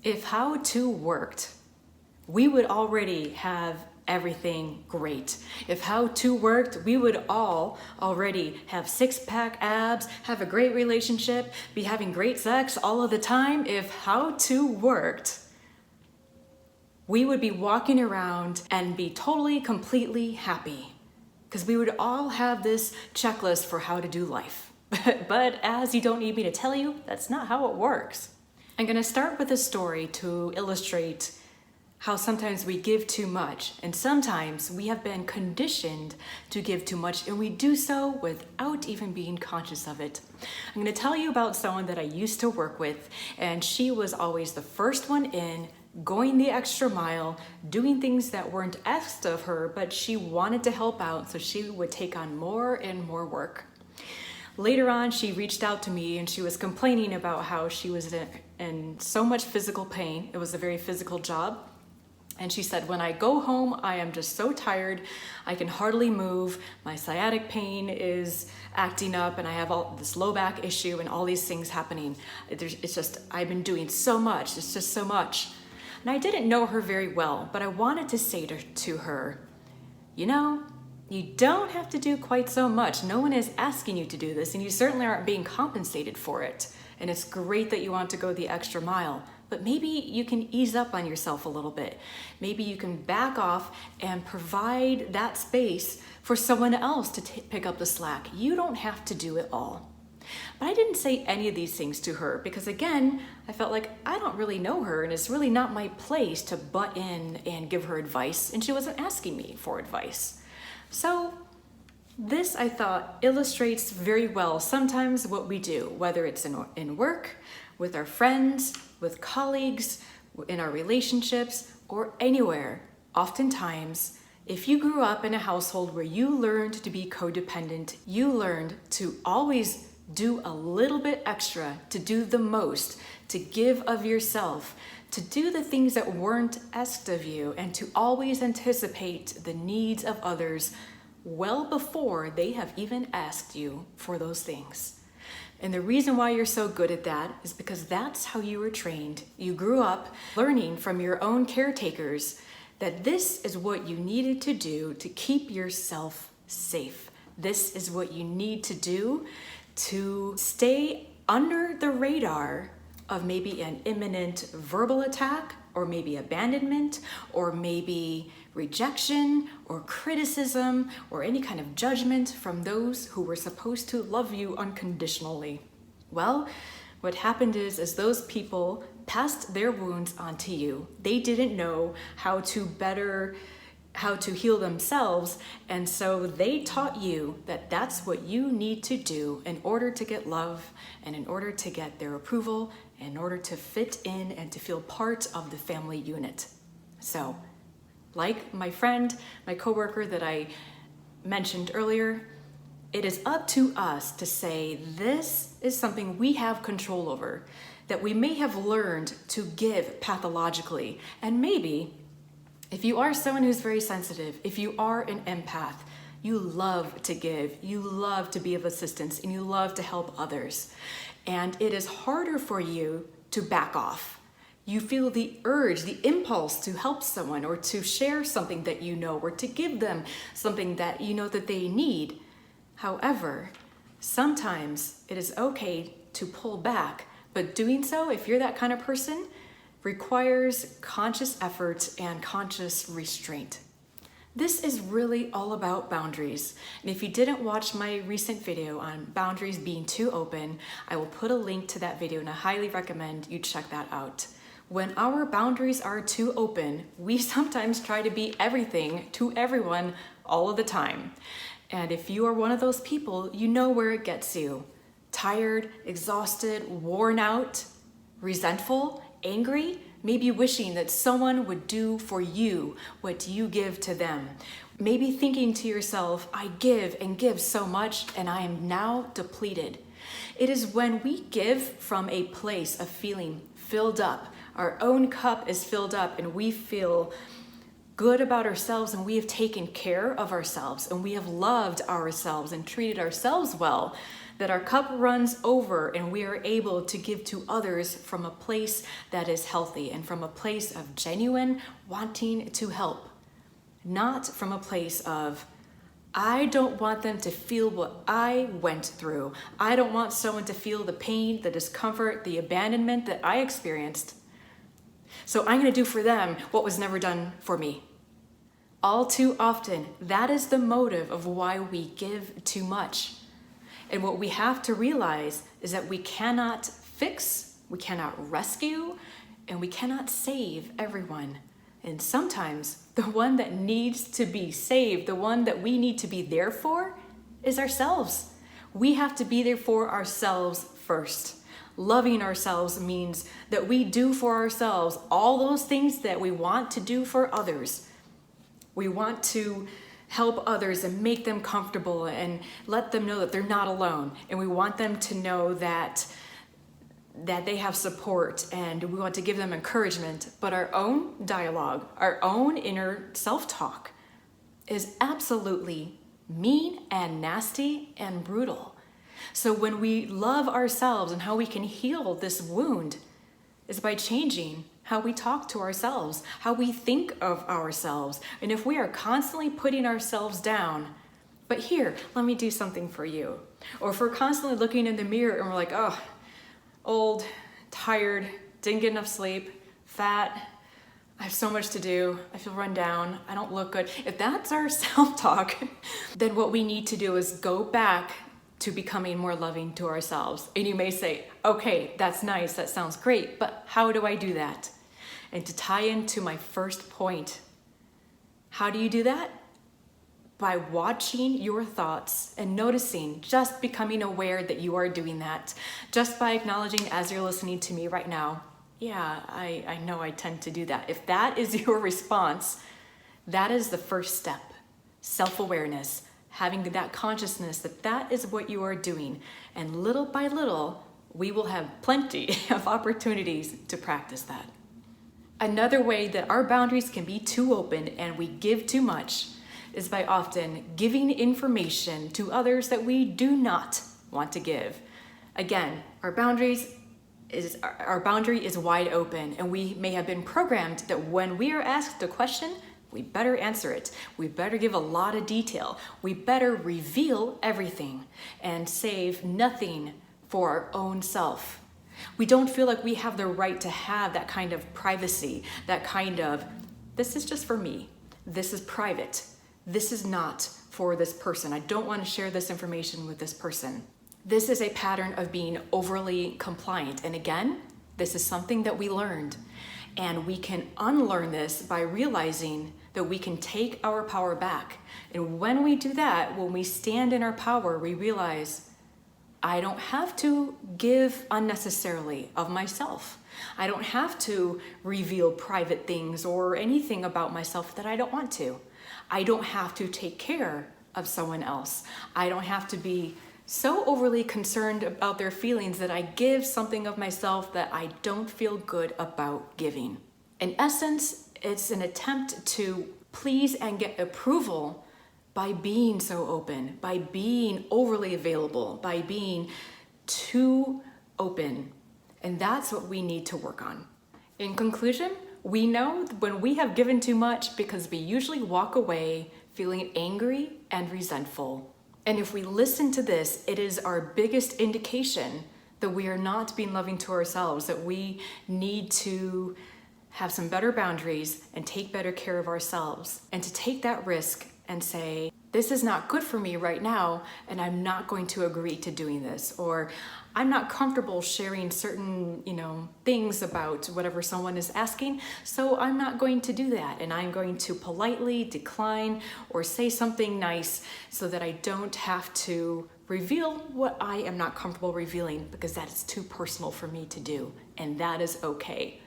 If how to worked, we would already have everything great. If how to worked, we would all already have six-pack abs, have a great relationship, be having great sex all of the time. If how to worked, we would be walking around and be totally, completely happy because we would all have this checklist for how to do life. But as you don't need me to tell you, that's not how it works. I'm going to start with a story to illustrate how sometimes we give too much, and sometimes we have been conditioned to give too much, and we do so without even being conscious of it. I'm going to tell you about someone that I used to work with, and she was always the first one in, going the extra mile, doing things that weren't asked of her, but she wanted to help out, so she would take on more and more work. Later on, she reached out to me and she was complaining about how she was in so much physical pain. It was a very physical job. And she said, when I go home, I am just so tired. I can hardly move. My sciatic pain is acting up and I have all this low back issue and all these things happening. It's just, I've been doing so much. It's just so much. And I didn't know her very well, but I wanted to say to her, you know, you don't have to do quite so much. No one is asking you to do this, and you certainly aren't being compensated for it. And it's great that you want to go the extra mile, but maybe you can ease up on yourself a little bit. Maybe you can back off and provide that space for someone else to pick up the slack. You don't have to do it all. But I didn't say any of these things to her because, again, I felt like I don't really know her and it's really not my place to butt in and give her advice, and she wasn't asking me for advice. So this, I thought, illustrates very well sometimes what we do, whether it's in work, with our friends, with colleagues, in our relationships, or anywhere. Oftentimes, if you grew up in a household where you learned to be codependent, you learned to always do a little bit extra, to do the most, to give of yourself, to do the things that weren't asked of you, and to always anticipate the needs of others well before they have even asked you for those things. And the reason why you're so good at that is because that's how you were trained. You grew up learning from your own caretakers that this is what you needed to do to keep yourself safe. This is what you need to do to stay under the radar of maybe an imminent verbal attack, or maybe abandonment, or maybe rejection, or criticism, or any kind of judgment from those who were supposed to love you unconditionally. Well, what happened is as those people passed their wounds onto you, they didn't know how to heal themselves, and so they taught you that that's what you need to do in order to get love, and in order to get their approval, in order to fit in and to feel part of the family unit. So, like my friend, my coworker that I mentioned earlier, it is up to us to say this is something we have control over, that we may have learned to give pathologically, and maybe if you are someone who's very sensitive, if you are an empath, you love to give, you love to be of assistance, and you love to help others. And it is harder for you to back off. You feel the urge, the impulse to help someone or to share something that you know or to give them something that you know that they need. However, sometimes it is okay to pull back, but doing so, if you're that kind of person, requires conscious effort and conscious restraint. This is really all about boundaries. And if you didn't watch my recent video on boundaries being too open, I will put a link to that video and I highly recommend you check that out. When our boundaries are too open, we sometimes try to be everything to everyone all of the time. And if you are one of those people, you know where it gets you. Tired, exhausted, worn out, resentful, angry, maybe wishing that someone would do for you what you give to them. Maybe thinking to yourself, I give and give so much and I am now depleted. It is when we give from a place of feeling filled up, our own cup is filled up and we feel good about ourselves and we have taken care of ourselves and we have loved ourselves and treated ourselves well, that our cup runs over and we are able to give to others from a place that is healthy and from a place of genuine wanting to help, not from a place of, I don't want them to feel what I went through. I don't want someone to feel the pain, the discomfort, the abandonment that I experienced. So I'm going to do for them what was never done for me. All too often, that is the motive of why we give too much. And what we have to realize is that we cannot fix, we cannot rescue, and we cannot save everyone. And sometimes the one that needs to be saved, the one that we need to be there for, is ourselves. We have to be there for ourselves first. Loving ourselves means that we do for ourselves all those things that we want to do for others. We want to help others and make them comfortable and let them know that they're not alone. And we want them to know that they have support, and we want to give them encouragement. But our own dialogue, our own inner self-talk is absolutely mean and nasty and brutal. So when we love ourselves, and how we can heal this wound is by changing how we talk to ourselves, how we think of ourselves. And if we are constantly putting ourselves down, but here, let me do something for you. Or if we're constantly looking in the mirror and we're like, oh, old, tired, didn't get enough sleep, fat, I have so much to do, I feel run down, I don't look good. If that's our self-talk, then what we need to do is go back to becoming more loving to ourselves. And you may say, okay, that's nice, that sounds great, but how do I do that? And to tie into my first point, how do you do that? By watching your thoughts and noticing, just becoming aware that you are doing that. Just by acknowledging as you're listening to me right now, yeah, I know I tend to do that. If that is your response, that is the first step. Self-awareness, having that consciousness that that is what you are doing. And little by little, we will have plenty of opportunities to practice that. Another way that our boundaries can be too open and we give too much is by often giving information to others that we do not want to give. Again, our boundary is wide open, and we may have been programmed that when we are asked a question, we better answer it. We better give a lot of detail. We better reveal everything and save nothing for our own self. We don't feel like we have the right to have that kind of privacy, that kind of, this is just for me, this is private. This is not for this person. I don't want to share this information with this person. This is a pattern of being overly compliant. And again, this is something that we learned. And we can unlearn this by realizing that we can take our power back. And when we do that, when we stand in our power, we realize, I don't have to give unnecessarily of myself. I don't have to reveal private things or anything about myself that I don't want to. I don't have to take care of someone else. I don't have to be so overly concerned about their feelings that I give something of myself that I don't feel good about giving. In essence, it's an attempt to please and get approval by being so open, by being overly available, by being too open. And that's what we need to work on. In conclusion, we know when we have given too much because we usually walk away feeling angry and resentful. And if we listen to this, it is our biggest indication that we are not being loving to ourselves, that we need to have some better boundaries and take better care of ourselves, and to take that risk and say, this is not good for me right now, and I'm not going to agree to doing this, or I'm not comfortable sharing certain, things about whatever someone is asking, so I'm not going to do that, and I'm going to politely decline or say something nice so that I don't have to reveal what I am not comfortable revealing, because that is too personal for me to do, and that is okay.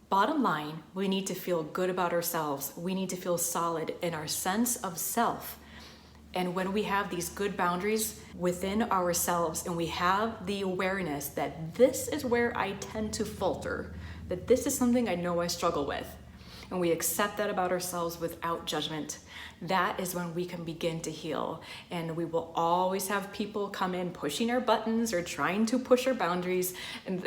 Bottom line, we need to feel good about ourselves. We need to feel solid in our sense of self. And when we have these good boundaries within ourselves and we have the awareness that this is where I tend to falter, that this is something I know I struggle with, and we accept that about ourselves without judgment, that is when we can begin to heal. And we will always have people come in pushing our buttons or trying to push our boundaries, and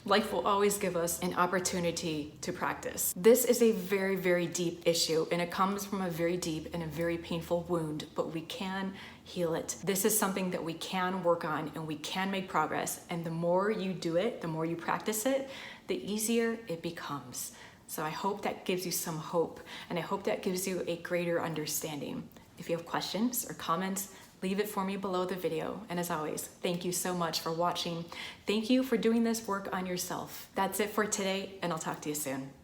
life will always give us an opportunity to practice. This is a very, very deep issue, and it comes from a very deep and a very painful wound, but we can heal it. This is something that we can work on, and we can make progress. And the more you do it, the more you practice it, the easier it becomes. So I hope that gives you some hope, and I hope that gives you a greater understanding. If you have questions or comments, leave it for me below the video. And as always, thank you so much for watching. Thank you for doing this work on yourself. That's it for today, and I'll talk to you soon.